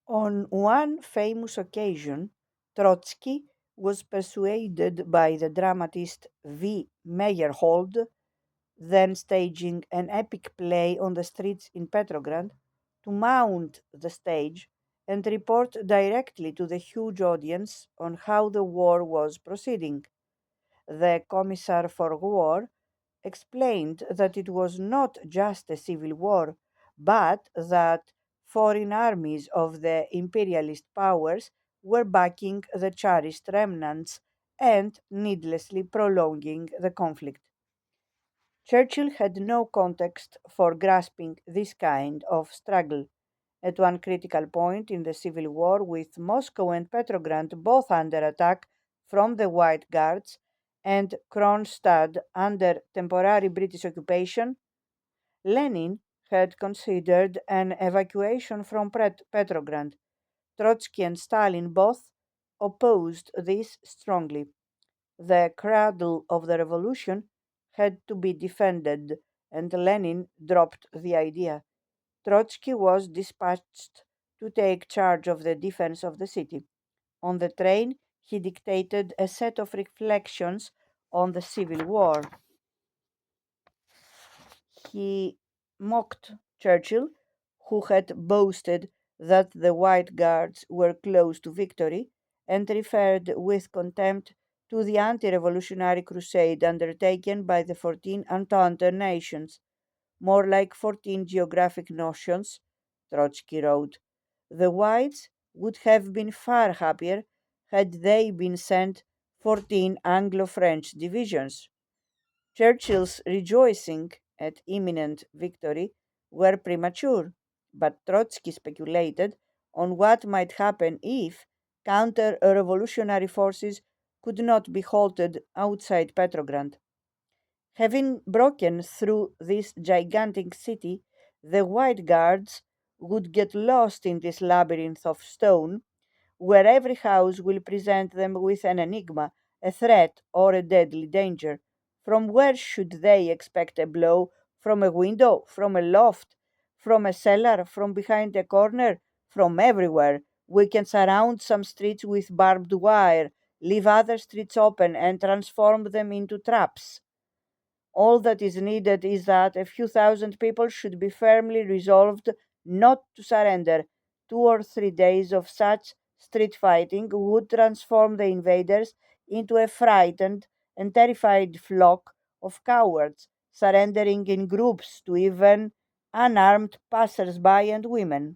On one famous occasion, Trotsky was persuaded by the dramatist V. Meyerhold, then staging an epic play on the streets in Petrograd, to mount the stage and report directly to the huge audience on how the war was proceeding. The Commissar for War explained that it was not just a civil war, but that foreign armies of the imperialist powers were backing the Tsarist remnants and needlessly prolonging the conflict. Churchill had no context for grasping this kind of struggle. At one critical point in the Civil War, with Moscow and Petrograd both under attack from the White Guards and Kronstadt under temporary British occupation, Lenin had considered an evacuation from Petrograd. Trotsky and Stalin both opposed this strongly. The cradle of the revolution had to be defended, and Lenin dropped the idea. Trotsky was dispatched to take charge of the defense of the city. On the train, he dictated a set of reflections on the Civil War. He mocked Churchill, who had boasted that the White Guards were close to victory, and referred with contempt to the anti revolutionary crusade undertaken by the 14 Entente nations. More like 14 geographic notions, Trotsky wrote. The Whites would have been far happier had they been sent 14 Anglo French divisions. Churchill's rejoicing at imminent victory were premature, but Trotsky speculated on what might happen if counter revolutionary forces could not be halted outside Petrograd. Having broken through this gigantic city, the White Guards would get lost in this labyrinth of stone, where every house will present them with an enigma, a threat, or a deadly danger. From where should they expect a blow? From a window? From a loft? From a cellar? From behind a corner? From everywhere. We can surround some streets with barbed wire, leave other streets open, and transform them into traps. All that is needed is that a few thousand people should be firmly resolved not to surrender. 2 or 3 days of such street fighting would transform the invaders into a frightened and terrified flock of cowards, surrendering in groups to even unarmed passers by and women.